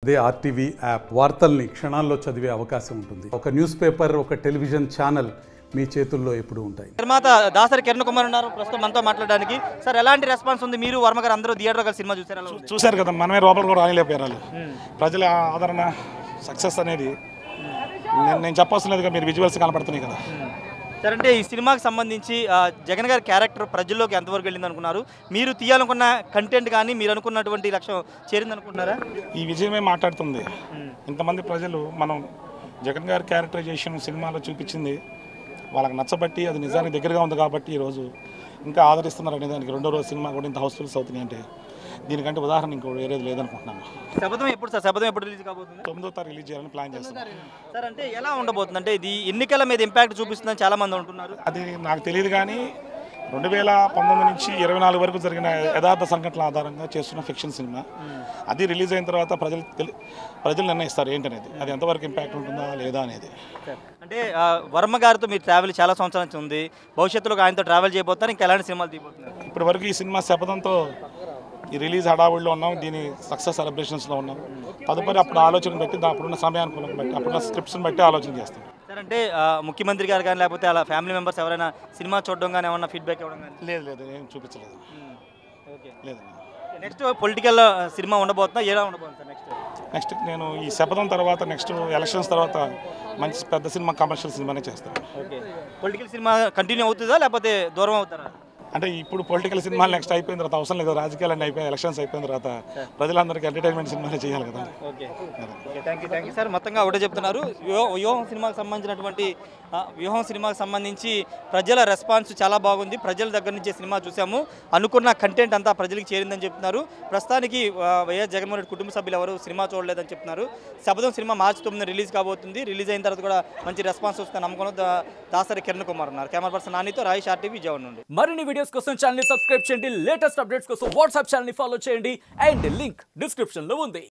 అదే RTV app వార్తల్ని క్షణాల్లో చదివే అవకాశం ఉంటుంది. ఒక న్యూస్ పేపర్, ఒక టెలివిజన్ ఛానల్ మీ చేతుల్లో ఎప్పుడు ఉంటాయి. నిర్మాత దాసరి కిరణ్ కుమార్ ఉన్నారు ప్రస్తుతం మనతో మాట్లాడడానికి. సార్, ఎలాంటి రెస్పాన్స్ ఉంది? మీరు వర్మ గారు అందరూ థియేటర్ కలిసి సినిమా చూశారు కదా, మనమే లోపల కూడా రాయలేకపోయారు. ప్రజల ఆదరణ, సక్సెస్ అనేది నేను చెప్పాల్సిన లేదుగా, మీరు విజువల్స్ కనపడుతున్నాయి కదా. సార్, అంటే ఈ సినిమాకి సంబంధించి జగన్ గారి క్యారెక్టర్ ప్రజల్లోకి ఎంతవరకు వెళ్ళింది అనుకున్నారు? మీరు తీయాలనుకున్న కంటెంట్ కానీ మీరు అనుకున్నటువంటి లక్ష్యం చేరింది అనుకుంటున్నారా? ఈ విజయమే మాట్లాడుతుంది. ఇంతమంది ప్రజలు మనం జగన్ గారి క్యారెక్టరైజేషన్ సినిమాలో చూపించింది వాళ్ళకి నచ్చబట్టి, అది నిజానికి దగ్గరగా ఉంది కాబట్టి ఈరోజు ఇంకా ఆదరిస్తున్నారు అనే దానికి రెండో రోజు సినిమా కూడా ఇంత హౌస్ఫుల్స్ అవుతుంది అంటే దీనికంటే ఉదాహరణ ఇంకో వేరేది లేదనుకుంటున్నాను. శపథం ఎప్పుడు సార్? శపథం ఎప్పుడు రిలీజ్ కాబోతుంది? 9వ తారీఖు రిలీజ్ చేయాలని ప్లాన్ చేస్తున్నాను. సార్, అంటే ఎలా ఉండబోతుంది? అంటే ఇది ఎన్నికల మీద ఇంపాక్ట్ చూపిస్తుందని చాలా మంది అంటున్నారు. అది నాకు తెలియదు కానీ 2019 నుంచి 24 వరకు జరిగిన యథార్థ సంఘటనల ఆధారంగా చేస్తున్న ఫిక్షన్ సినిమా. అది రిలీజ్ అయిన తర్వాత ప్రజలు నిర్ణయిస్తారు ఏంటనేది, అది ఎంతవరకు ఇంపాక్ట్ ఉంటుందా లేదా అనేది. అంటే వర్మ గారితో మీరు ట్రావెల్ చాలా సంవత్సరాల నుంచి ఉంది. భవిష్యత్తులో ఆయనతో ట్రావెల్ చేయబోతారు, ఇంకా ఎలాంటి సినిమాలు తీయబోతున్నారు? ఇప్పటి వరకు ఈ సినిమా శపథంతో ఈ రిలీజ్ హడావుడిలో ఉన్నాం, దీని సక్సెస్ సెలబ్రేషన్స్లో ఉన్నాం. తదుపరి అప్పుడు ఆలోచన బట్టి, అప్పుడున్న సమయానుకూలం బట్టి, అప్పుడున్న స్క్రిప్ట్స్ని బట్టి ఆలోచన చేస్తాం. సార్, అంటే ముఖ్యమంత్రి గారు కానీ లేకపోతే అలా ఫ్యామిలీ మెంబర్స్ ఎవరైనా సినిమా చూడడం కానీ ఏమన్నా ఫీడ్బ్యాక్ ఇవ్వడం కానీ? లేదు ఏం చూపించలేదు. ఓకే, లేదు. నెక్స్ట్ పొలిటికల్ సినిమా ఉండబోతుందా? ఎలా ఉండబోతుంది సార్ నెక్స్ట్ నేను ఈ శపథం తర్వాత నెక్స్ట్ ఎలక్షన్స్ తర్వాత మంచి పెద్ద సినిమా, కమర్షియల్ సినిమానే చేస్తాను. ఓకే, పొలిటికల్ సినిమా కంటిన్యూ అవుతుందా లేకపోతే దూరం అవుతారా? అంటే ఇప్పుడు పొలిటికల్ సినిమాలు నెక్స్ట్ అయిపోయిన తర్వాత అవసరం లేదు, రాజకీయాలన్నీ అయిపోయి ఎలక్షన్స్ అయిపోయిన తర్వాత ప్రజలందరికీ ఎంటర్టైన్మెంట్ సినిమాలే చేయాలి కదా. Okay, thank you sir. మొత్తంగా ఒకటే చెప్తున్నారు, వ్యూహం సినిమాకి సంబంధించి ప్రజల రెస్పాన్స్ చాలా బాగుంది. ప్రజల దగ్గర నుంచి సినిమా చూసాము, అనుకున్న కంటెంట్ అంతా ప్రజలకు చేరిందని చెప్తున్నారు. ప్రస్తుతానికి వైఎస్ జగన్మోహన్ రెడ్డి కుటుంబ సభ్యులు ఎవరు సినిమా చూడలేదని చెప్తున్నారు. శపథం సినిమా మార్చి 9 రిలీజ్ కాబోతుంది. రిలీజ్ అయిన తర్వాత కూడా మంచి రెస్పాన్స్ వస్తుంది నమ్మకం దాసరి కిరణ్ కుమార్ ఉన్నారు. Camera person నానితో Rayesh, RTV Vijayawada నుండి. మరిన్ని వీడియోస్ కోసం ఛానల్ సబ్స్క్రైబ్ చేయండి, లేటెస్ట్ అప్డేట్స్ కోసం వాట్సాప్ ఛానల్ ఫాలో చేయండి అండ్ లింక్ డిస్క్రిప్షన్ లో ఉంది.